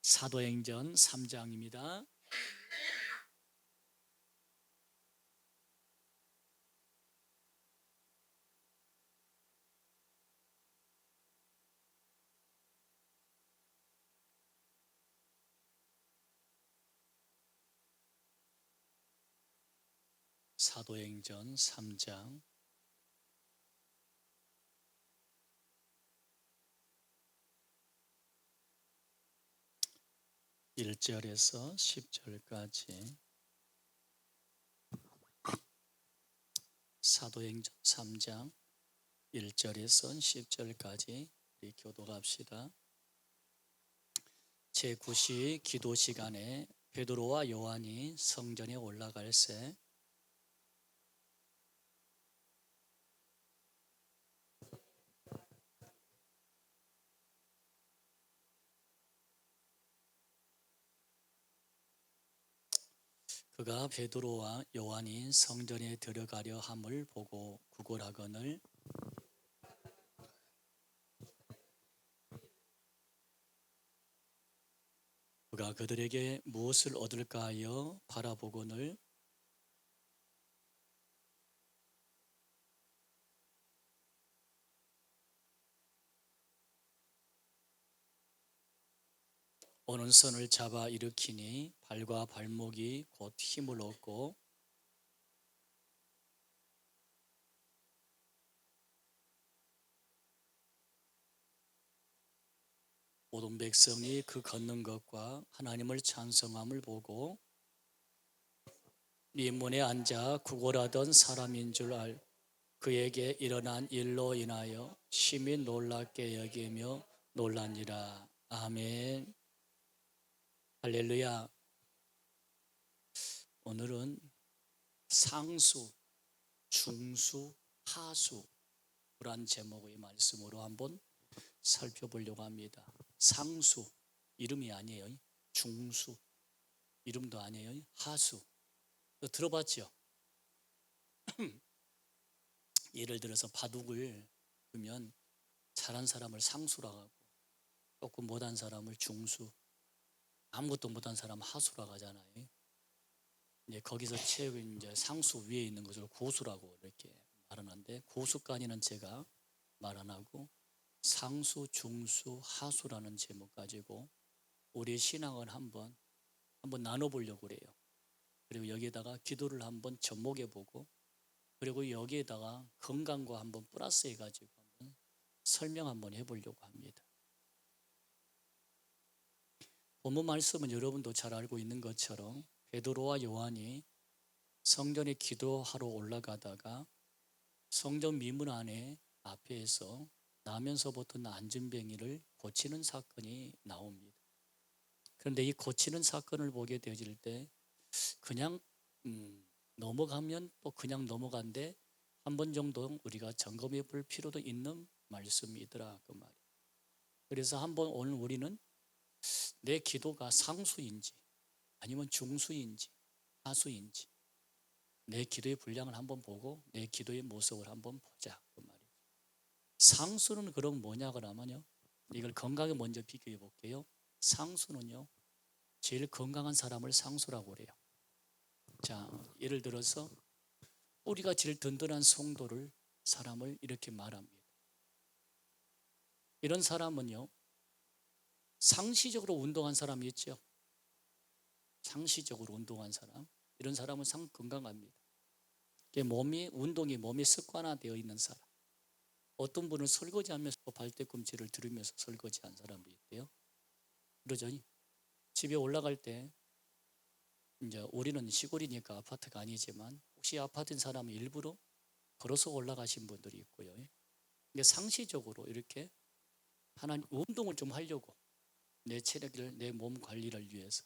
사도행전 3장입니다. 사도행전 3장 1절에서 10절까지 사도행전 3장 1절에서 10절까지 우리 교독합시다. 제9시 기도 시간에 베드로와 요한이 성전에 올라갈새 그가 베드로와 요한이 성전에 들어가려 함을 보고 구걸하거늘 그가 그들에게 무엇을 얻을까 하여 바라보거늘 오는 선을 잡아 일으키니 발과 발목이 곧 힘을 얻고 모든 백성이 그 걷는 것과 하나님을 찬송함을 보고 네 문에 앉아 구걸하던 사람인 줄 알 그에게 일어난 일로 인하여 심히 놀랍게 여기며 놀라니라. 아멘. 할렐루야. 오늘은 상수, 중수, 하수란 제목의 말씀으로 한번 살펴보려고 합니다. 상수, 이름이 아니에요. 중수, 이름도 아니에요. 하수, 들어봤죠? 예를 들어서 바둑을 두면 잘한 사람을 상수라고 하고 조금 못한 사람을 중수, 아무것도 못한 사람 하수라고 하잖아요. 이제 거기서 이제 상수 위에 있는 것을 고수라고 이렇게 말하는데, 고수까지는 제가 말 안 하고 상수, 중수, 하수라는 제목 가지고 우리 신앙을 한번 나눠보려고 그래요. 그리고 여기에다가 기도를 한번 접목해보고, 그리고 여기에다가 건강과 한번 플러스 해가지고 한번 설명 한번 해보려고 합니다. 본문 말씀은 여러분도 잘 알고 있는 것처럼 베드로와 요한이 성전에 기도하러 올라가다가 성전 미문 안에 앞에서 나면서 붙은 안전뱅이를 고치는 사건이 나옵니다. 그런데 이 고치는 사건을 보게 되어질 때 그냥 넘어가면 또 그냥 넘어간데 한 번 정도 우리가 점검해 볼 필요도 있는 말씀이더라 그 말이에요. 그래서 한번 오늘 우리는 내 기도가 상수인지 아니면 중수인지 하수인지 내 기도의 분량을 한번 보고 내 기도의 모습을 한번 보자 그 말이에요. 상수는 그럼 뭐냐 그러면요, 이걸 건강에 먼저 비교해 볼게요. 상수는요, 제일 건강한 사람을 상수라고 그래요. 자, 예를 들어서 우리가 제일 든든한 성도를 사람을 이렇게 말합니다. 이런 사람은요, 상시적으로 운동한 사람이 있죠. 상시적으로 운동한 사람, 이런 사람은 상 건강합니다. 운동이 몸에 습관화되어 있는 사람. 어떤 분은 설거지하면서 발뒤꿈치를 들으면서 설거지한 사람도 있대요. 그러죠. 집에 올라갈 때 이제 우리는 시골이니까 아파트가 아니지만 혹시 아파트인 사람은 일부러 걸어서 올라가신 분들이 있고요. 이게 상시적으로 이렇게 하나님 운동을 좀 하려고 내 체력을 내 몸 관리를 위해서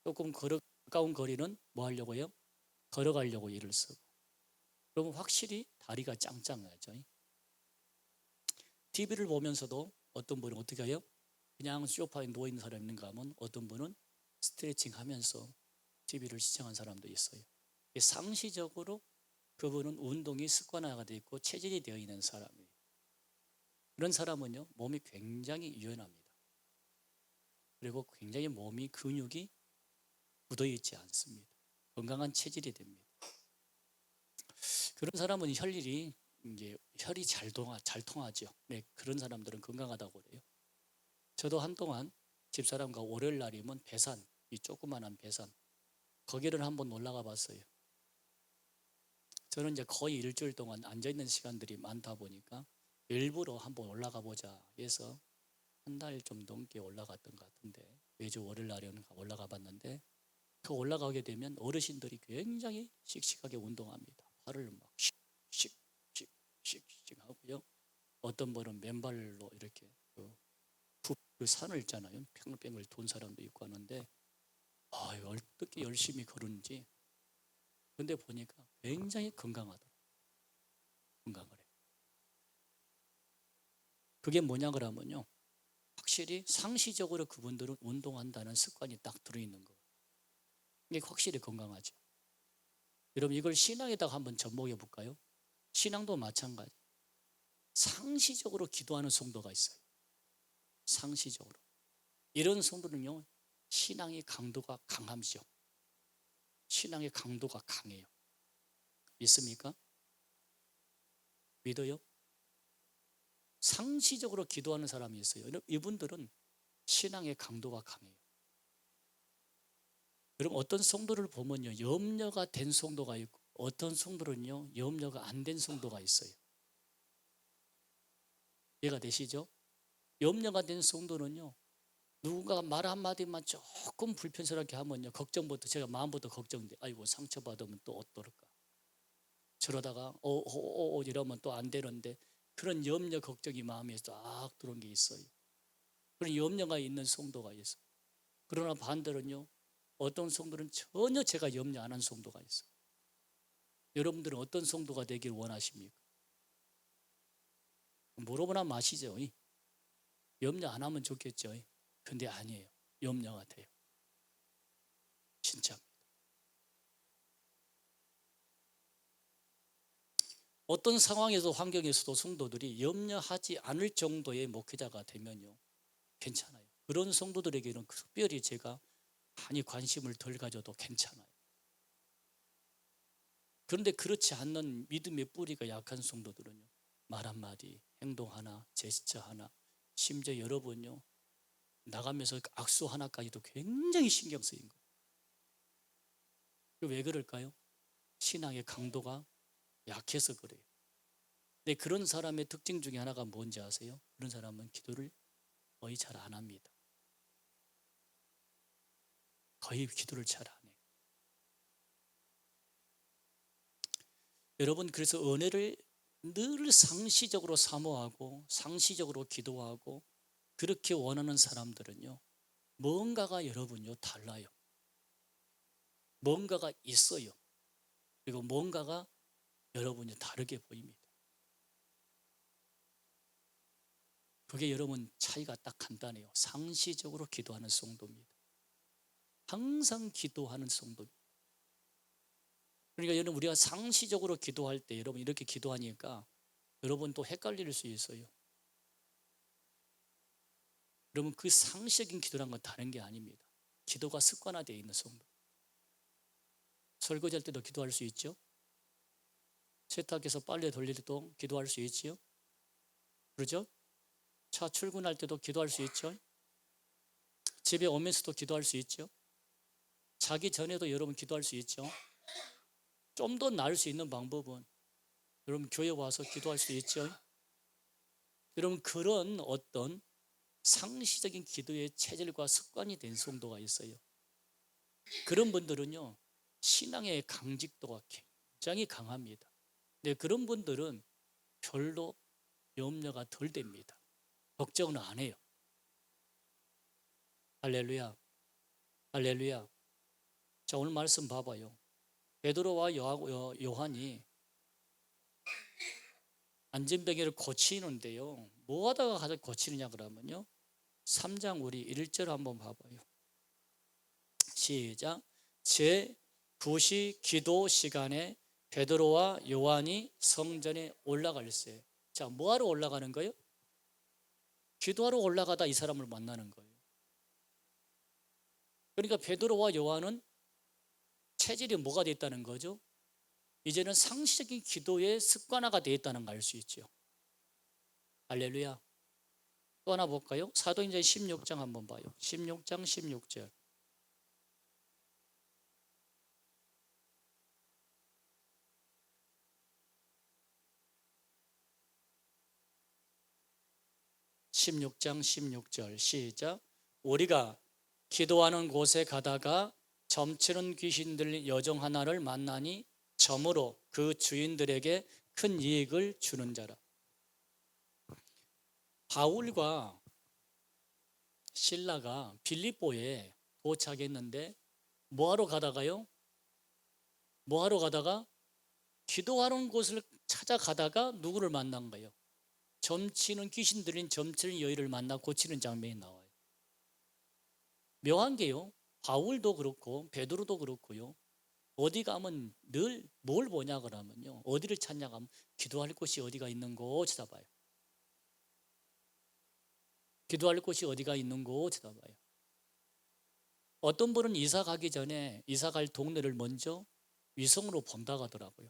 조금 가까운 거리는 뭐 하려고요? 걸어가려고 일을 쓰고, 그러면 확실히 다리가 짱짱하죠. TV를 보면서도 어떤 분은 어떻게 해요? 그냥 소파에 누워있는 사람이 있는가 하면 어떤 분은 스트레칭 하면서 TV를 시청한 사람도 있어요. 상시적으로 그분은 운동이 습관화가 되어 있고 체질이 되어 있는 사람이에요. 그런 사람은요, 몸이 굉장히 유연합니다. 그리고 굉장히 몸이 근육이 굳어있지 않습니다. 건강한 체질이 됩니다. 그런 사람은 혈이 잘 통하죠. 네, 그런 사람들은 건강하다고 그래요. 저도 한동안 집사람과 월요일 날이면 배산, 이 조그만한 배산, 거기를 한번 올라가 봤어요. 저는 이제 거의 일주일 동안 앉아있는 시간들이 많다 보니까 일부러 한번 올라가 보자 해서 한 달 좀 넘게 올라갔던 것 같은데, 매주 월요일 날에 올라가 봤는데, 그 올라가게 되면 어르신들이 굉장히 씩씩하게 운동합니다. 팔을 막 씩씩씩 하고요. 어떤 분은 맨발로 이렇게 그 산을 있잖아요. 뺑글뺑글 돈 사람도 있고 하는데, 어떻게 열심히 걸은지. 근데 보니까 굉장히 건강하더라고요. 건강을 해요. 그게 뭐냐 그러면요, 확실히 상시적으로 그분들은 운동한다는 습관이 딱 들어있는 거예요. 이게 확실히 건강하죠. 여러분, 이걸 신앙에다가 한번 접목해 볼까요? 신앙도 마찬가지. 상시적으로 기도하는 성도가 있어요. 상시적으로. 이런 성도는요, 신앙의 강도가 강함이죠. 신앙의 강도가 강해요. 믿습니까? 믿어요? 상시적으로 기도하는 사람이 있어요. 이분들은 신앙의 강도가 강해요. 여러분, 어떤 성도를 보면요, 염려가 된 성도가 있고, 어떤 성도는요, 염려가 안 된 성도가 있어요. 이해가 되시죠? 염려가 된 성도는요, 누군가가 말 한마디만 조금 불편스럽게 하면요, 걱정부터, 제가 마음부터 걱정돼. 아이고, 상처받으면 또 어떨까? 저러다가 이러면 또 안 되는데, 그런 염려 걱정이 마음에 딱 들어온 게 있어요. 그런 염려가 있는 성도가 있어요. 그러나 반대로는요, 어떤 성도는 전혀 제가 염려 안 한 성도가 있어요. 여러분들은 어떤 성도가 되길 원하십니까? 물어보나 마시죠. 염려 안 하면 좋겠죠. 근데 아니에요. 염려가 돼요. 진짜입니다. 어떤 상황에서 환경에서도 성도들이 염려하지 않을 정도의 목회자가 되면요, 괜찮아요. 그런 성도들에게는 특별히 제가 많이 관심을 덜 가져도 괜찮아요. 그런데 그렇지 않는 믿음의 뿌리가 약한 성도들은요, 말 한마디, 행동 하나, 제스처 하나, 심지어 여러분요, 나가면서 악수 하나까지도 굉장히 신경 쓰인 거예요. 왜 그럴까요? 신앙의 강도가 약해서 그래요. 근데 그런 사람의 특징 중에 하나가 뭔지 아세요? 그런 사람은 기도를 거의 잘 안 합니다. 거의 기도를 잘 안 해요. 여러분, 그래서 은혜를 늘 상시적으로 사모하고 상시적으로 기도하고 그렇게 원하는 사람들은요, 뭔가가 여러분요 달라요. 뭔가가 있어요. 그리고 뭔가가 여러분이 다르게 보입니다. 그게 여러분 차이가 딱 간단해요. 상시적으로 기도하는 성도입니다. 항상 기도하는 성도입니다. 그러니까 여러분, 우리가 상시적으로 기도할 때 여러분 이렇게 기도하니까 여러분 또 헷갈릴 수 있어요. 여러분, 그 상시적인 기도란 건 다른 게 아닙니다. 기도가 습관화되어 있는 성도. 설거지할 때도 기도할 수 있죠. 세탁해서 빨래 돌릴 때도 기도할 수 있지요. 그렇죠? 차 출근할 때도 기도할 수 있죠. 집에 오면서도 기도할 수 있죠. 자기 전에도 여러분 기도할 수 있죠. 좀 더 나을 수 있는 방법은 여러분 교회 와서 기도할 수 있죠. 여러분, 그런 어떤 상시적인 기도의 체질과 습관이 된 성도가 있어요. 그런 분들은요, 신앙의 강직도가 굉장히 강합니다. 근데 그런 분들은 별로 염려가 덜 됩니다. 걱정은 안 해요. 할렐루야, 할렐루야. 자, 오늘 말씀 봐봐요. 베드로와 요한이 안전뱅이를 고치는데요, 뭐 하다가 가서 고치느냐 그러면요, 3장 우리 1절 한번 봐봐요. 시작. 제 9시 기도 시간에 베드로와 요한이 성전에 올라갈세. 자, 뭐하러 올라가는 거예요? 기도하러 올라가다 이 사람을 만나는 거예요. 그러니까 베드로와 요한은 체질이 뭐가 됐다는 거죠? 이제는 상시적인 기도의 습관화가 되어 있다는 걸 알 수 있죠. 할렐루야. 또 하나 볼까요? 사도행전 16장 한번 봐요. 16장 16절. 시작. 우리가 기도하는 곳에 가다가 점치는 귀신들 여종 하나를 만나니 점으로 그 주인들에게 큰 이익을 주는 자라. 바울과 실라가 빌립보에 도착했는데 뭐하러 가다가요? 뭐하러 가다가 기도하는 곳을 찾아가다가 누구를 만난 거예요? 점치는 귀신 들린 점치는 여인을 만나 고치는 장면이 나와요. 묘한 게요. 바울도 그렇고 베드로도 그렇고요. 어디 가면 늘 뭘 보냐 그러면요. 어디를 찾냐 하면 기도할 곳이 어디가 있는고 찾아봐요. 기도할 곳이 어디가 있는고 찾아봐요. 어떤 분은 이사 가기 전에 이사 갈 동네를 먼저 위성으로 본다고 하더라고요.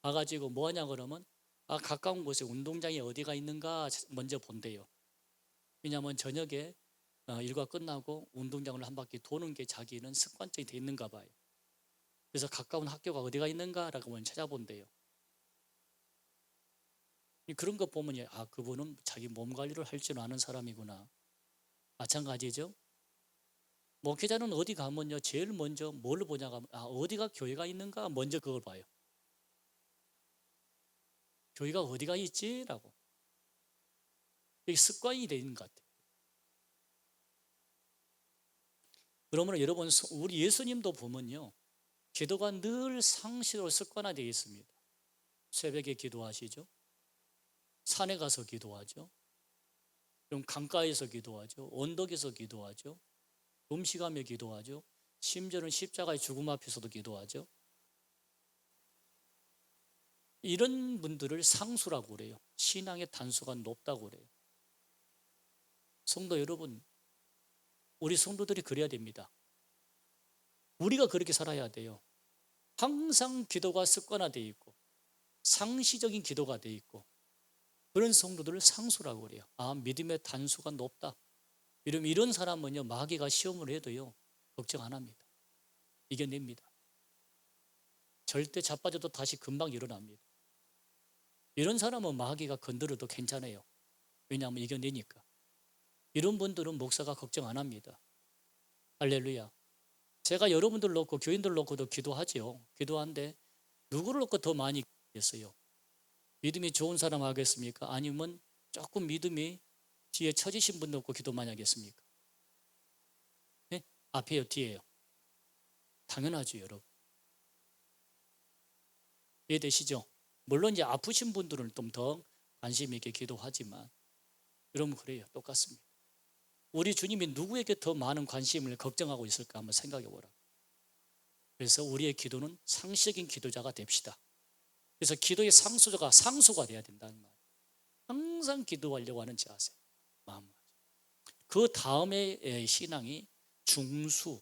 가가지고 뭐 하냐 그러면 가까운 곳에 운동장이 어디가 있는가 먼저 본대요. 왜냐하면 저녁에 일과 끝나고 운동장을 한 바퀴 도는 게 자기는 습관적이 돼 있는가 봐요. 그래서 가까운 학교가 어디가 있는가라고 먼저 찾아본대요. 그런 거 보면 그분은 자기 몸 관리를 할 줄 아는 사람이구나. 마찬가지죠. 목회자는 어디 가면요 제일 먼저 뭘 보냐가 어디가 교회가 있는가 먼저 그걸 봐요. 교회가 어디가 있지라고. 이게 습관이 돼 있는 것 같아요. 그러면 여러분 우리 예수님도 보면요 기도가 늘 상시로 습관화되어 있습니다. 새벽에 기도하시죠. 산에 가서 기도하죠. 그럼 강가에서 기도하죠. 언덕에서 기도하죠. 음식하며 기도하죠. 심지어는 십자가의 죽음 앞에서도 기도하죠. 이런 분들을 상수라고 그래요. 신앙의 단수가 높다고 그래요. 성도 여러분, 우리 성도들이 그래야 됩니다. 우리가 그렇게 살아야 돼요. 항상 기도가 습관화되어 있고 상시적인 기도가 되어 있고 그런 성도들을 상수라고 그래요. 믿음의 단수가 높다. 이런 사람은요 마귀가 시험을 해도요 걱정 안 합니다. 이겨냅니다. 절대 자빠져도 다시 금방 일어납니다. 이런 사람은 마귀가 건드려도 괜찮아요. 왜냐하면 이겨내니까. 이런 분들은 목사가 걱정 안 합니다. 할렐루야. 제가 여러분들 놓고 교인들 놓고도 기도하지요. 기도하는데 누구를 놓고 더 많이 기도했어요? 믿음이 좋은 사람 하겠습니까? 아니면 조금 믿음이 뒤에 처지신 분 놓고 기도 많이 하겠습니까? 네? 앞에요, 뒤에요? 당연하죠, 여러분. 이해되시죠? 물론 이제 아프신 분들은 좀 더 관심 있게 기도하지만 여러분 그래요. 똑같습니다. 우리 주님이 누구에게 더 많은 관심을 걱정하고 있을까 한번 생각해 보라. 그래서 우리의 기도는 상시적인 기도자가 됩시다. 그래서 기도의 상수가 돼야 된다는 말이에요. 항상 기도하려고 하는 자세. 마음가짐. 그 다음에 신앙이 중수.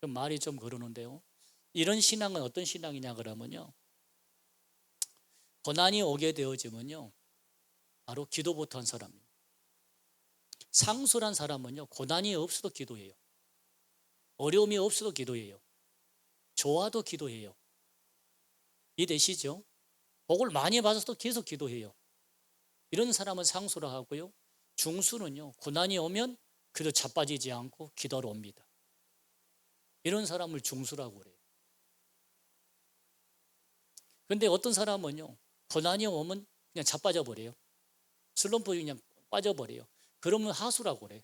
말이 좀 그러는데요. 이런 신앙은 어떤 신앙이냐 그러면요. 고난이 오게 되어지면요. 바로 기도부터 한 사람입니다. 상수란 사람은요. 고난이 없어도 기도해요. 어려움이 없어도 기도해요. 좋아도 기도해요. 이해되시죠? 복을 많이 받아서도 계속 기도해요. 이런 사람은 상수라 하고요. 중수는요. 고난이 오면 그래도 자빠지지 않고 기도하러 옵니다. 이런 사람을 중수라고 그래요. 그런데 어떤 사람은요. 고난이 오면 그냥 자빠져 버려요. 슬럼프에 그냥 빠져버려요. 그러면 하수라고 그래요.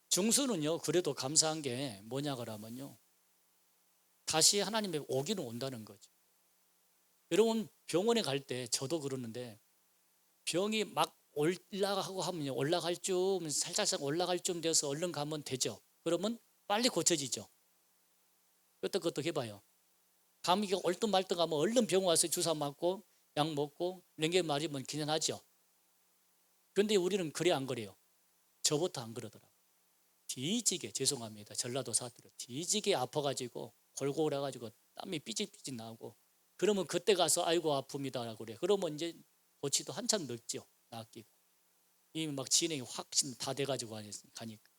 중수는요. 그래도 감사한 게 뭐냐 그러면요. 다시 하나님의 오기는 온다는 거죠. 여러분 병원에 갈 때 저도 그러는데 병이 막 올라가고 하면요. 올라갈 쯤 살짝 올라갈 쯤 돼서 얼른 가면 되죠. 그러면 빨리 고쳐지죠. 끄떡끄떡 해봐요. 감기가 얼뚱말뚱 하면 얼른 병원 와서 주사 맞고 약 먹고 랭게 맞으면 기능하죠. 그런데 우리는 그래 안 그래요? 저부터 안 그러더라고요. 뒤지게, 죄송합니다, 전라도 사투리, 뒤지게 아파가지고 골골 해가지고 땀이 삐질삐질 나고, 그러면 그때 가서 아이고 아픕니다라고 그래. 그러면 이제 고치도 한참 늦죠, 낫기가. 이미 막 진행이 확 다 돼가지고 가니까.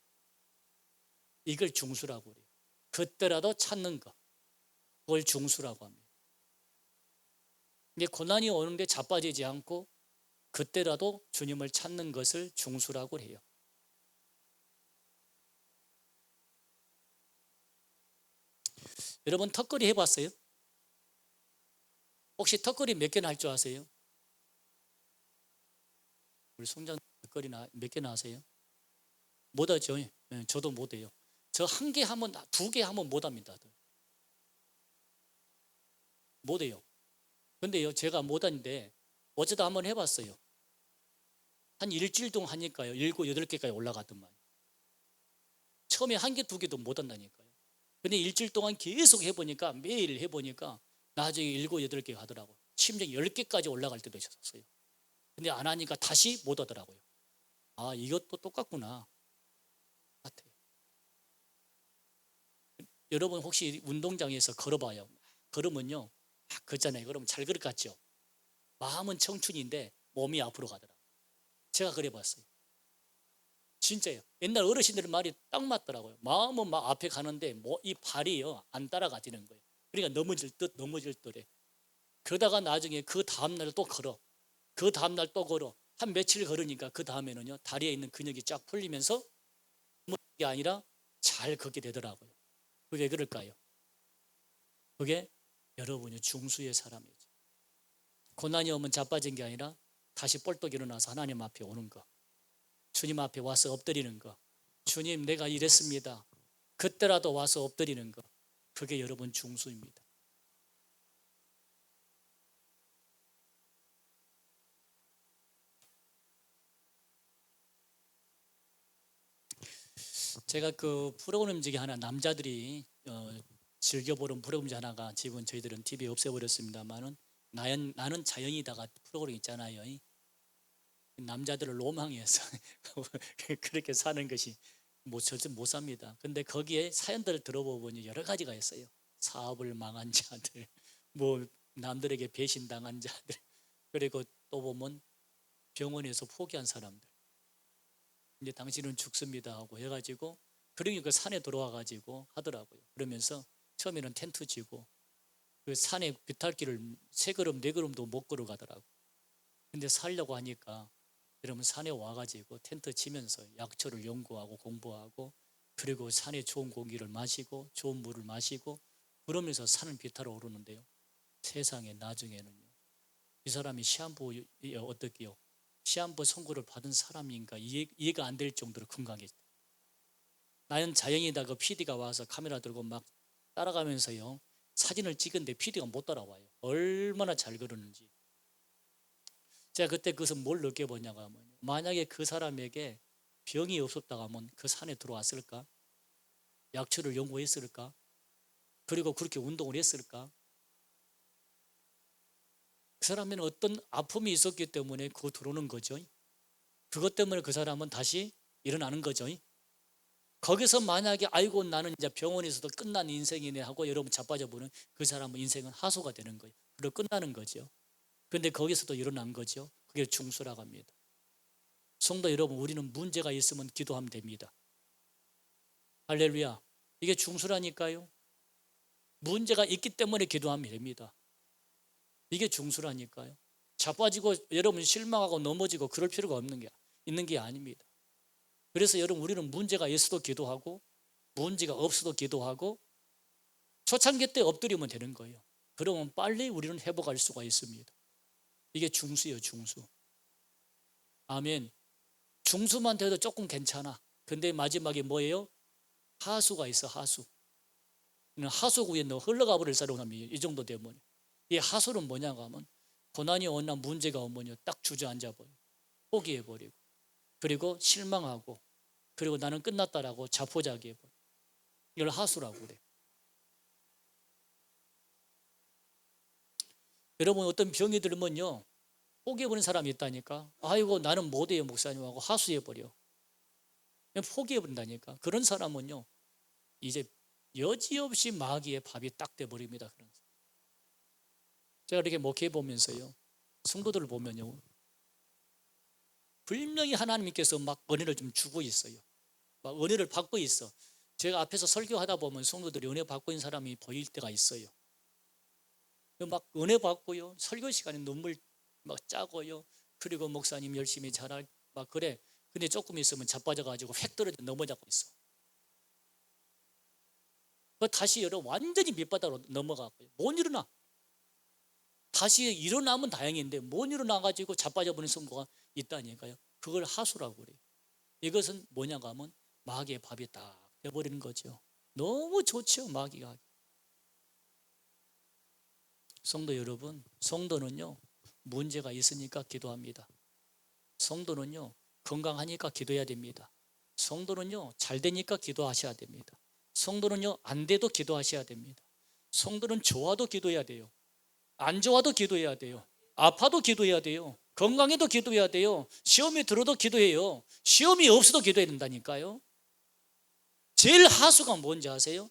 이걸 중수라고 그래요. 그때라도 찾는 거, 그걸 중수라고 합니다. 이게 고난이 오는데 자빠지지 않고 그때라도 주님을 찾는 것을 중수라고 해요. 여러분 턱걸이 해봤어요? 혹시 턱걸이 몇 개나 할 줄 아세요? 우리 송장 턱걸이 몇 개나 하세요? 못하죠. 예, 저도 못해요. 저 한 개 하면, 두 개 하면 못합니다. 못해요. 근데요, 제가 못하는데 어쩌다 한번 해봤어요. 한 일주일 동안 하니까요, 7, 8개까지 올라가더만. 처음에 한 개, 두 개도 못한다니까요. 근데 일주일 동안 계속 해보니까, 매일 해보니까 나중에 7, 8개 하더라고요. 심지어 10개까지 올라갈 때도 있었어요. 근데 안 하니까 다시 못 하더라고요. 아, 이것도 똑같구나. 같아요. 여러분 혹시 운동장에서 걸어봐요. 걸으면요, 막 걷잖아요. 그러면 잘 걸을 것 같죠? 마음은 청춘인데 몸이 앞으로 가더라고요. 제가 그래 봤어요. 진짜예요. 옛날 어르신들 말이 딱 맞더라고요. 마음은 막 앞에 가는데 이 발이요 안 따라가지는 거예요. 그러니까 넘어질 듯해. 그러다가 나중에 그 다음날 또 걸어. 그 다음날 또 걸어. 한 며칠 걸으니까 그 다음에는요, 다리에 있는 근육이 쫙 풀리면서 게 아니라 잘 걷게 되더라고요. 그게 왜 그럴까요? 그게 여러분이 중수의 사람이죠. 고난이 오면 자빠진 게 아니라 다시 뻘떡 일어나서 하나님 앞에 오는 거, 주님 앞에 와서 엎드리는 거. 주님, 내가 이랬습니다. 그때라도 와서 엎드리는 거. 그게 여러분 중수입니다. 제가 그 프로그램 중에 하나, 남자들이 즐겨보는 프로그램 중에 하나가 지금 저희들은 TV에 없애버렸습니다만은 나는 자연이다가 프로그램 있잖아요. 남자들을 로망해서 그렇게 사는 것이 절대 못 삽니다. 근데 거기에 사연들을 들어보면 여러 가지가 있어요. 사업을 망한 자들, 뭐 남들에게 배신당한 자들, 그리고 또 보면 병원에서 포기한 사람들, 이제 당신은 죽습니다 하고 해가지고, 그러니까 산에 들어와 가지고 하더라고요. 그러면서 처음에는 텐트 치고 그 산에 비탈길을 3걸음 4걸음도 못 걸어가더라고. 근데 살려고 하니까, 여러분 산에 와가지고 텐트 치면서 약초를 연구하고 공부하고, 그리고 산에 좋은 공기를 마시고 좋은 물을 마시고, 그러면서 산을 비탈 오르는데요, 세상에 나중에는요, 이 사람이 시한부 어떻게요? 시한부 선고를 받은 사람인가 이해가 안 될 정도로 건강해졌다. 나는 자연이다 그 PD가 와서 카메라 들고 막 따라가면서요, 사진을 찍은데 PD가 못 따라와요. 얼마나 잘 그러는지. 제가 그때 그것을 뭘 느껴보냐고 하면, 만약에 그 사람에게 병이 없었다고 하면 그 산에 들어왔을까? 약초를 연구했을까? 그리고 그렇게 운동을 했을까? 그 사람에는 어떤 아픔이 있었기 때문에 그거 들어오는 거죠. 그것 때문에 그 사람은 다시 일어나는 거죠. 거기서 만약에 아이고 나는 이제 병원에서도 끝난 인생이네 하고 여러분 자빠져 보는 그 사람은 인생은 하소가 되는 거예요. 그리고 끝나는 거죠. 그런데 거기서도 일어난 거죠. 그게 중수라고 합니다. 성도 여러분, 우리는 문제가 있으면 기도하면 됩니다. 할렐루야. 이게 중수라니까요. 문제가 있기 때문에 기도하면 됩니다. 이게 중수라니까요. 자빠지고 여러분 실망하고 넘어지고 그럴 필요가 있는 게 아닙니다. 그래서 여러분, 우리는 문제가 있어도 기도하고 문제가 없어도 기도하고 초창기 때 엎드리면 되는 거예요. 그러면 빨리 우리는 회복할 수가 있습니다. 이게 중수예요, 중수. 아멘. 중수만 돼도 조금 괜찮아. 근데 마지막에 뭐예요? 하수가 있어, 하수. 하수구에 너 흘러가 버릴 사람이 이 정도 되면, 이 하수는 뭐냐고 하면, 고난이 오나 문제가 오면요, 딱 주저앉아 버려. 포기해 버리고, 그리고 실망하고, 그리고 나는 끝났다라고 자포자기해 버려. 이걸 하수라고 그래. 여러분, 어떤 병이 들면요, 포기해버린 사람이 있다니까. 아이고 나는 못해요 목사님하고 하소해버려. 포기해버린다니까. 그런 사람은요 이제 여지없이 마귀의 밥이 딱 돼버립니다. 그런 사람. 제가 이렇게 목회해 보면서요 성도들을 보면요 분명히 하나님께서 막 은혜를 좀 주고 있어요. 막 은혜를 받고 있어. 제가 앞에서 설교하다 보면 성도들이 은혜 받고 있는 사람이 보일 때가 있어요. 막 은혜 받고요 설교 시간에 눈물 막 짜고요. 그리고 목사님 열심히 잘할 막 그래. 근데 조금 있으면 자빠져가지고 획 떨어져 넘어지고 있어. 다시 완전히 밑바닥으로 넘어가고요. 못 일어나. 다시 일어나면 다행인데 못 일어나가지고 자빠져버린 성도가 있다니까요. 그걸 하수라고 그래요. 이것은 뭐냐고 하면 마귀의 밥이 딱 돼버리는 거죠. 너무 좋죠 마귀가. 성도 여러분, 성도는요 문제가 있으니까 기도합니다. 성도는요 건강하니까 기도해야 됩니다. 성도는요 잘 되니까 기도하셔야 됩니다. 성도는요 안 돼도 기도하셔야 됩니다. 성도는 좋아도 기도해야 돼요. 안 좋아도 기도해야 돼요. 아파도 기도해야 돼요. 건강해도 기도해야 돼요. 시험이 들어도 기도해요. 시험이 없어도 기도해야 된다니까요. 제일 하수가 뭔지 아세요?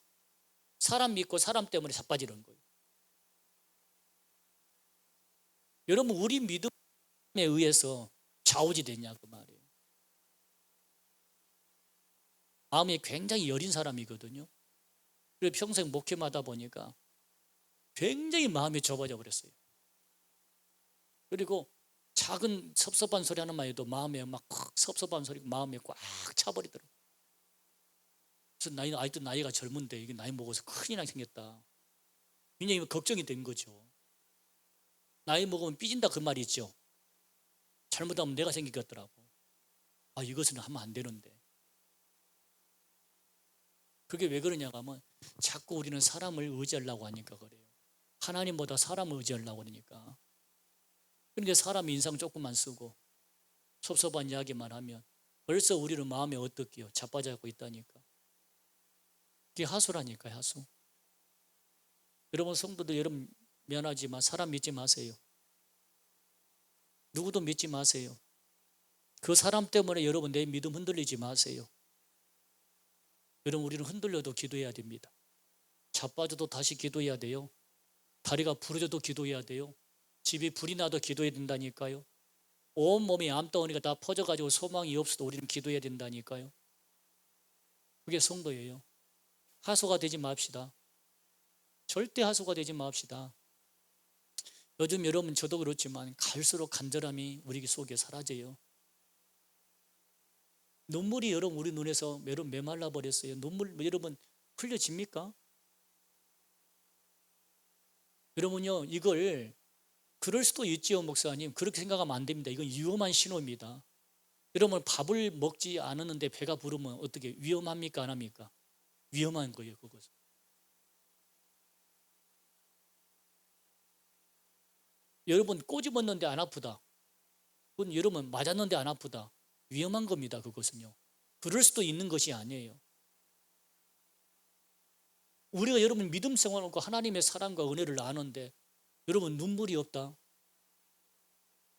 사람 믿고 사람 때문에 자빠지는 거예요. 여러분 우리 믿음에 의해서 좌우지됐냐 그 말이에요. 마음이 굉장히 여린 사람이거든요. 그래서 평생 목회마다 보니까 굉장히 마음이 좁아져 버렸어요. 그리고 작은 섭섭한 소리 하나만 해도 마음에 막 섭섭한 소리가 마음에 꽉 차버리더라고요. 그래서 아직도 나이가 젊은데 이게 나이 먹어서 큰일 생겼다. 굉장히 걱정이 된 거죠. 나이 먹으면 삐진다 그 말이 있죠. 잘못하면 내가 생기겠더라고. 이것은 하면 안 되는데. 그게 왜 그러냐고 하면 자꾸 우리는 사람을 의지하려고 하니까 그래요. 하나님보다 사람을 의지하려고 그러니까. 그러니까 사람 인상 조금만 쓰고 섭섭한 이야기만 하면 벌써 우리는 마음에 어떻게요? 자빠져갖고 있다니까. 그게 하수라니까요, 하수. 여러분 성도들 여러분 미안하지만 사람 믿지 마세요. 누구도 믿지 마세요. 그 사람 때문에 여러분 내 믿음 흔들리지 마세요. 여러분 우리는 흔들려도 기도해야 됩니다. 자빠져도 다시 기도해야 돼요. 다리가 부러져도 기도해야 돼요. 집이 불이 나도 기도해야 된다니까요. 온몸이 암덩어리가 다 퍼져가지고 소망이 없어도 우리는 기도해야 된다니까요. 그게 성도예요. 하소가 되지 맙시다. 절대 하소가 되지 맙시다. 요즘 여러분 저도 그렇지만 갈수록 간절함이 우리 속에 사라져요. 눈물이 여러분 우리 눈에서 메말라 버렸어요. 눈물 여러분 흘려집니까? 여러분요 이걸 그럴 수도 있지요 목사님. 그렇게 생각하면 안 됩니다. 이건 위험한 신호입니다. 여러분 밥을 먹지 않았는데 배가 부르면 어떻게 위험합니까 안 합니까? 위험한 거예요 그것은. 여러분 꼬집었는데 안 아프다. 그건 여러분 맞았는데 안 아프다. 위험한 겁니다 그것은요. 그럴 수도 있는 것이 아니에요. 우리가 여러분 믿음 생활하고 하나님의 사랑과 은혜를 아는데 여러분 눈물이 없다.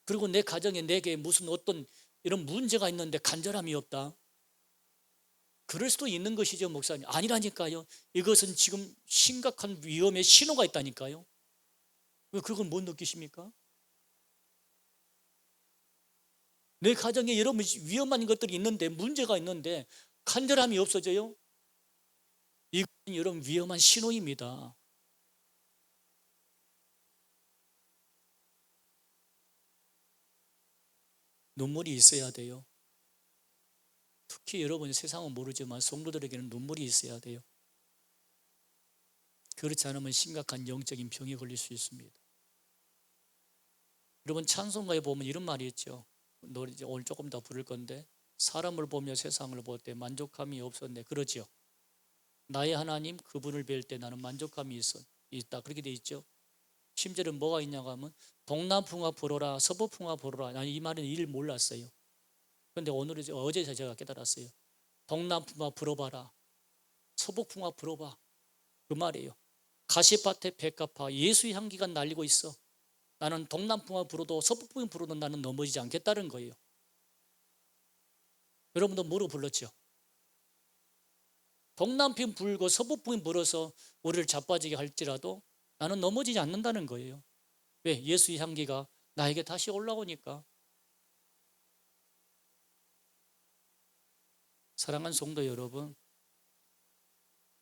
그리고 내 가정에 내게 무슨 어떤 이런 문제가 있는데 간절함이 없다. 그럴 수도 있는 것이죠 목사님. 아니라니까요. 이것은 지금 심각한 위험의 신호가 있다니까요. 왜 그걸 못 느끼십니까? 내 가정에 여러분 위험한 것들이 있는데 문제가 있는데 간절함이 없어져요? 이건 여러분 위험한 신호입니다. 눈물이 있어야 돼요. 특히 여러분 세상은 모르지만 성도들에게는 눈물이 있어야 돼요. 그렇지 않으면 심각한 영적인 병에 걸릴 수 있습니다. 여러분 찬송가에 보면 이런 말이 있죠. 노래 이제 오늘 조금 더 부를 건데 사람을 보며 세상을 볼 때 만족함이 없었네. 그러죠. 나의 하나님 그분을 뵐 때 나는 만족함이 있다. 그렇게 돼 있죠. 심지어는 뭐가 있냐고 하면 동남풍화 불어라 서부풍화 불어라. 나는 이 말은 이를 몰랐어요. 그런데 오늘 어제 제가 깨달았어요. 동남풍화 불어봐라 서부풍화 불어봐. 그 말이에요. 가시밭에 백합화 예수의 향기가 날리고 있어. 나는 동남풍만 불어도 서북풍이 불어도 나는 넘어지지 않겠다는 거예요. 여러분도 뭐로 불렀죠? 동남풍이 불고 서북풍이 불어서 우리를 자빠지게 할지라도 나는 넘어지지 않는다는 거예요. 왜? 예수의 향기가 나에게 다시 올라오니까. 사랑하는 성도 여러분,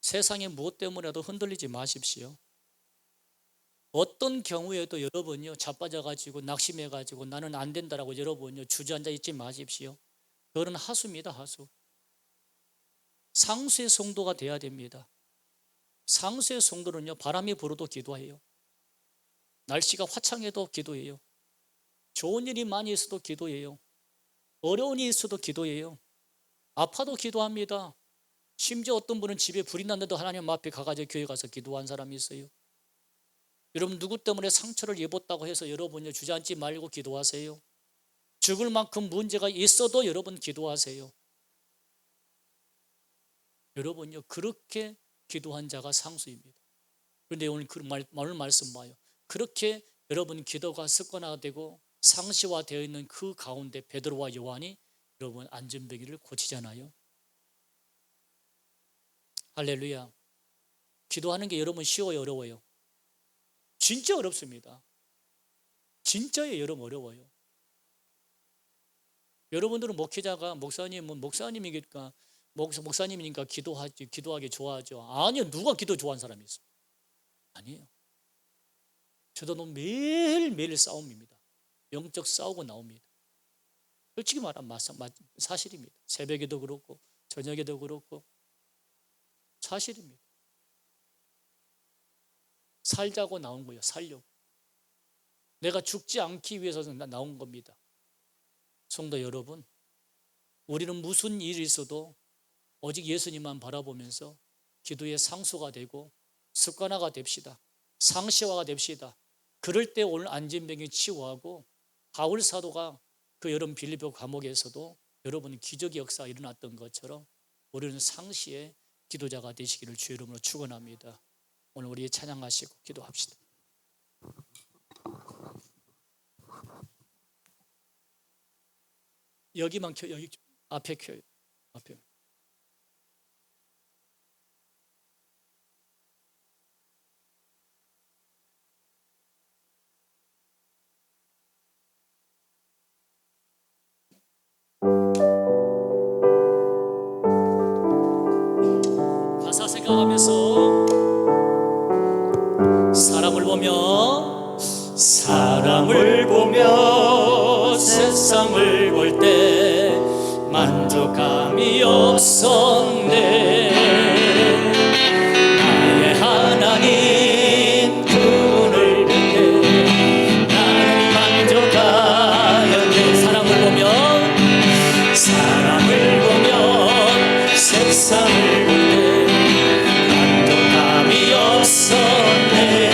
세상에 무엇 때문에도 흔들리지 마십시오. 어떤 경우에도 여러분요 자빠져가지고 낙심해가지고 나는 안 된다라고 여러분요 주저앉아 있지 마십시오. 그거는 하수입니다. 하수. 상수의 성도가 돼야 됩니다. 상수의 성도는요 바람이 불어도 기도해요. 날씨가 화창해도 기도해요. 좋은 일이 많이 있어도 기도해요. 어려운 일이 있어도 기도해요. 아파도 기도합니다. 심지어 어떤 분은 집에 불이 났는데도 하나님 앞에 가가지고 교회 가서 기도한 사람이 있어요. 여러분 누구 때문에 상처를 입었다고 해서 여러분요 주저앉지 말고 기도하세요. 죽을 만큼 문제가 있어도 여러분 기도하세요. 여러분요 그렇게 기도한 자가 상수입니다. 그런데 오늘 오늘 말씀 봐요. 그렇게 여러분 기도가 습관화되고 상시화되어 있는 그 가운데 베드로와 요한이 여러분 안전병기를 고치잖아요. 할렐루야. 기도하는 게 여러분 쉬워요, 어려워요? 진짜 어렵습니다. 진짜예요. 여러분 어려워요. 여러분들은 목회자가 목사님이니까 기도하기 좋아하죠. 아니요, 누가 기도 좋아하는 사람이 있어요? 아니에요. 저도 매일매일 싸움입니다. 영적 싸우고 나옵니다. 솔직히 말하면 사실입니다. 새벽에도 그렇고 저녁에도 그렇고 사실입니다. 살자고 나온 거예요. 살려고. 내가 죽지 않기 위해서 나온 겁니다. 성도 여러분, 우리는 무슨 일이 있어도 오직 예수님만 바라보면서 기도의 상수가 되고 습관화가 됩시다. 상시화가 됩시다. 그럴 때 오늘 안진병이 치유하고 바울 사도가 그 여름 빌립보 감옥에서도 여러분 기적의 역사가 일어났던 것처럼 우리는 상시의 기도자가 되시기를 주의 이름으로 축원합니다. 오늘 우리 찬양하시고 기도합시다. 여기만 켜, 여기 앞에 켜요. 앞에. 가사 생각하면서 사람을 보며 세상을 볼 때 만족감이 없었네. 나의 하나님 그분을 볼 때 나는 만족하였네. 사람을 보며 세상을 볼 때 만족감이 없었네.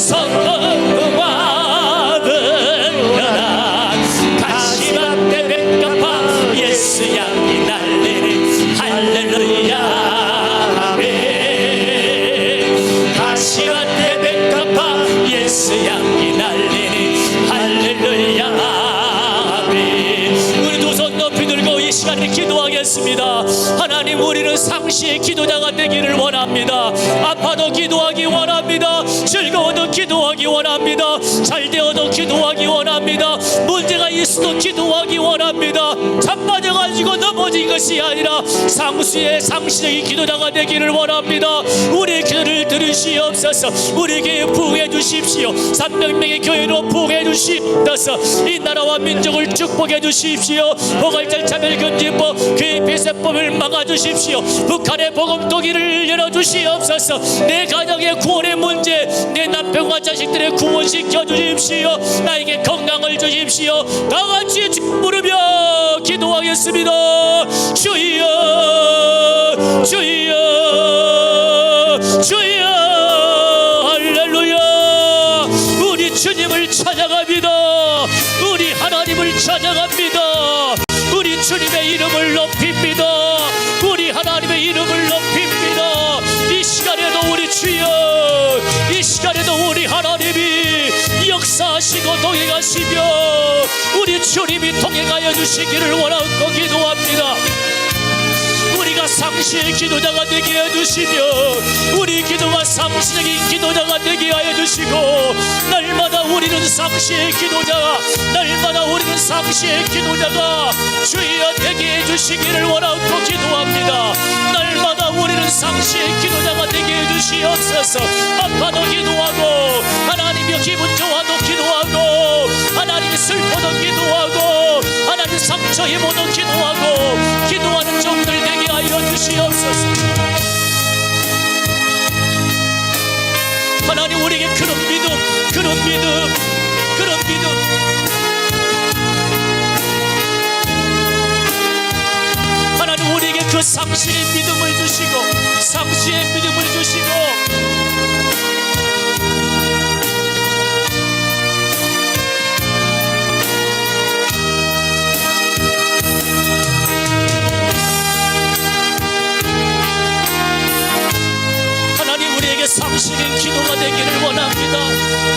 선동하느라 가시밭에 백합화 예수 향기 날리니 할렐루야 아멘. 가시밭에 백합화 예수 향기 날리니 할렐루야 아멘. 우리 두 손 높이 들고 이 시간에 기도하겠습니다. 하나님, 우리는 상시의 기도자가 되기를 원합니다. 아파도 기도하기 원합니다. 즐거워도 기도하기 원합니다. 잘되어도 기도하기 원합니다. 문제가 있어도 기도하기 원합니다. 자빠져가지고 넘어진 것이 아니라 상시적인 기도자가 되기를 원합니다. 우리의 기도를 들으시옵소서. 우리 교회 부흥해 주십시오. 300명의 교회로 부흥해 주시옵소서. 이 나라와 민족을 축복해 주십시오. 포괄적 차별금지법, 교회 폐쇄법을 막아주십시오. 북한의 복음토기를 열어주시옵소서. 내 가정의 구원의 문제, 내 남편과 자식들의 구원시켜 주십시오. 나에게 건강을 주십시오. 다같이 부르며 기도하겠습니다. 주여 주여 주여 할렐루야. 우리 주님을 찾아갑니다. 우리 하나님을 찾아갑니다. 우리 주님의 이름을 높입니다. 우리 하나님의 이름을 높입니다. 이 시간에도 우리 주여, 이 시간에도 우리 하나님이 역사하시고 동행하시며 우리 주님이 동행하여 주시기를 원하고 기도합니다. 우리가 상시의 기도자가 되게 해주시며 우리 기도가 상시적인 기도자가 되게 하여 주시고 날마다 우리는 상시의 기도자가, 날마다 우리는 상시의 기도자가 주여 되게 해주시기를 원하고 기도합니다. 날마다 우리는 상시의 기도자가 되게 해주시옵소서. 아파도 기도하고 하나님이 기분 좋아도 기도하고 하나님이 슬퍼도 기도하고 하나님 상처 입어도 기도하고 기도하는 종들 되게 하여 주시옵소서. 하나님, 우리에게 그런 믿음, 그런 믿음, 그런 믿음, 하나님 우리에게 그 상시의 믿음을 주시고 상시의 믿음을 주시고 상시의 기도가 되기를 원합니다.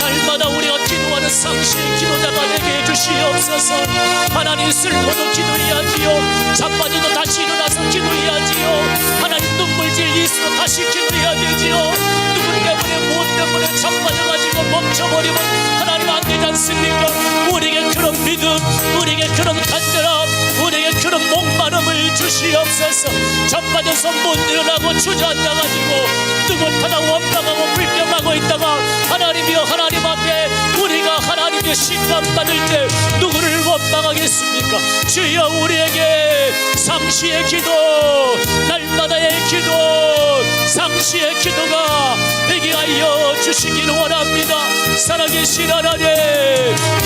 날마다 우리가 기도하는 상시의 기도자가 되게 해주시옵소서. 하나님, 슬퍼도 기도해야지요. 자빠져도 다시 일어나서 기도해야지요. 하나님, 눈물질 일수록 다시 기도해야 되지요. 누구 때문에 무엇 때문에 자빠져가지고 멈춰버리면 하나님 안 되지 않습니까? 우리에게 그런 믿음, 우리에게 그런 간절함, 우리에게 그런 목마름을 주시옵소서. 자빠져서 못 일어나고 주저앉아가지고 뜨겁다가 원망하고 불평하고 있다가 하나님이여, 하나님 앞에 우리가 하나님의 심판받을 때 누구를 원망하겠습니까? 주여, 우리에게 상시의 기도, 날마다의 기도, 상시의 기도가 되게 하여 주시기를 원합니다. 살아계신 하나님,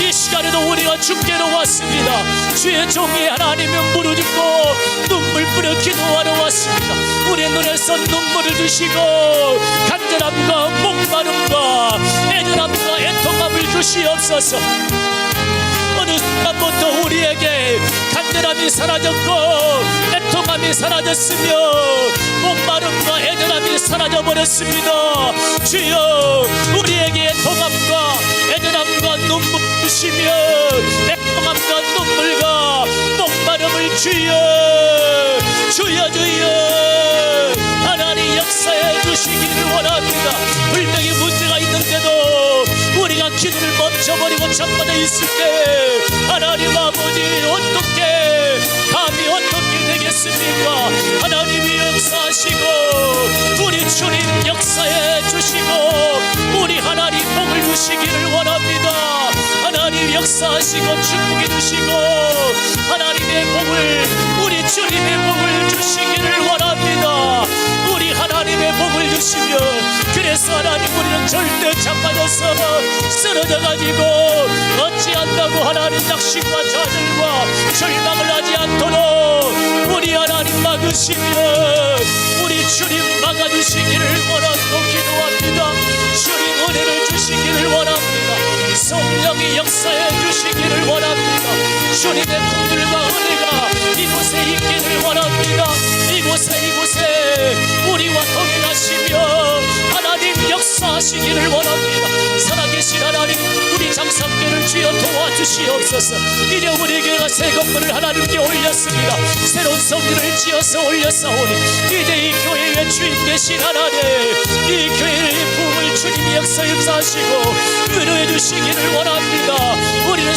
이 시간에도 우리가 주께로 왔습니다. 주의 종이 하나님의 무릎 꿇고 눈물 뿌려 기도하러 왔습니다. 우리의 눈에서 눈물을 주시고 간절함과 목마름과 애절함과 애통함을 주시옵소서. 어느 순간부터 우리에게 간절함이 사라졌고 애통함이 사라졌으며 목마름과 애절함이 사라져버렸습니다. 주여, 우리에게 애통함과 애절함과 눈물 주시며 애통함과 눈물과 목마름을 주여, 주여, 주여 하나님 역사해 주시기를 원합니다. 분명히 문제가 있는데도 우리가 기도를 멈춰버리고 잠깐에 있을 때 하나님 아버지, 어떻게 감히 어떻게 되겠습니까? 하나님이 역사하시고 우리 주님 역사해 주시고 우리 하나님 복을 주시기를 원합니다. 하나님 역사하시고 축복해 주시고 하나님의 복을, 우리 주님의 복을 주시기를 원합니다. 우리 하나님의 복을 주시며, 그래서 하나님, 우리는 절대 자빠져서 쓰러져가지고 어찌한다고 하나님 낙심과 좌절과 절망을 하지 않도록 우리 하나님 막으시며 우리 주님 막아주시기를 원하고 기도합니다. 주님 은혜를 주시기를 성령이 역사해 주시기를 원합니다. 주님의 긍휼과 은혜가 이곳에 있기를 원합니다. 이곳에 우리와 동행하시며 하나님 역사하시기를 원합니다. 살아계신 하나님, 우리 장성교를 주여 도와주시옵소서. 이제 우리 교회가 새 건물을 하나님께 올렸습니다. 새로운 성전을 지어서 올렸사오니 이제 이 교회의 주인 되신 하나님, 이 교회의 부흥을 주님이 역사하시고 위로해 주시기를 원합니다. 우리는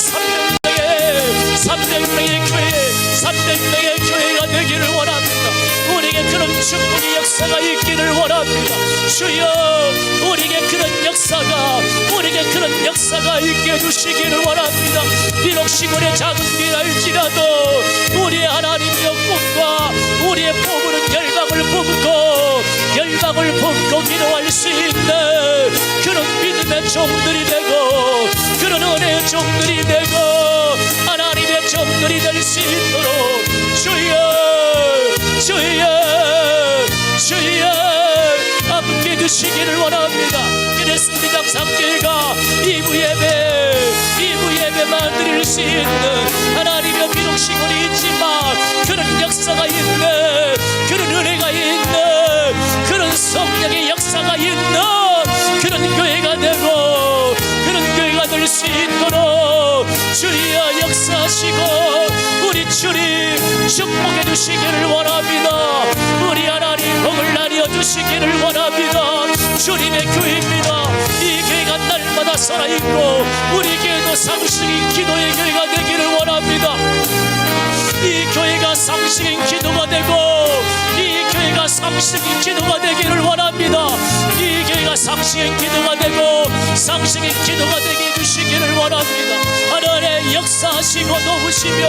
300명의 교회, 300명의 교회가 되기를 원합니다. 우리에게 그런 충분히 역사가 있기를 원합니다. 주여, 우리에게 그런 역사가 있게 해주시기를 원합니다. 비록 시골의 작은 길일지라도 우리의 하나님의 꿈과 우리의 포부는 열방을 품고 기도할 수 있는 그런 믿음의 종들이 되고 그런 은혜의 종들이 되고 하나님의 종들이 될 수 있도록 주여 함께 주시기를 원합니다. 그래서 우리 장성교회가 2부 예배만 드릴 수 있는 하나님의 비록 시골이 있지만 그런 역사가 있는 그런 은혜가 있는 그런 성령의 역사가 있는 그런 교회가 되고 그런 교회가 될 수 있도록 주여 역사하시고 우리 주님 축복해 주시기를 원합니다. 우리 하나님 복을 나뉘어 주시기를 원합니다. 주님의 교회입니다. 이 교회가 날마다 살아있고 우리 교회도 상식인 기도의 교회가 되기를 원합니다. 이 교회가 상식인 기도가 되고 이 교회가 상식인 기도가 되기를 원합니다. 이 교회가 상식인 기도가 되고 상식인 기도가 되게 해주시기를 원합니다. 하나님 역사하시고 도우시며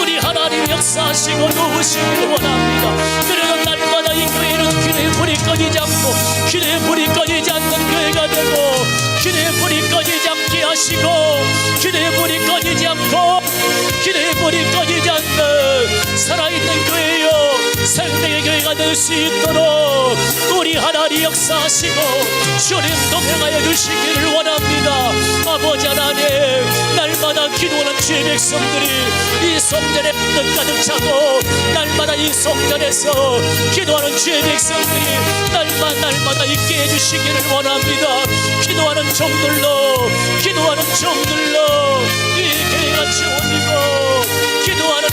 우리 하나님 역사하시고 도우시기를 원합니다. 그러나 날마다 이 교회는 기도의 불이 꺼지지 않고 기도의 불이 꺼지지 않는 교회가 되고 기도의 불이 꺼지지 않게 하시고 기도의 불이 꺼지지 않고 기도의 불이 꺼지지 않는 살아있는 교회요 생명의 교회가 될 수 있도록 우리 하나님 역사하시고 주님 동행하여 주시기를 원합니다. 아버지 하나님, 날마다 기도하는 주의 백성들이 이 성전에 뜻 가득 차고 날마다 이 성전에서 기도하는 주의 백성들이 날마다 있게 해주시기를 원합니다. 기도하는 종들로 이 교회가 채워지고 기도하는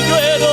교회로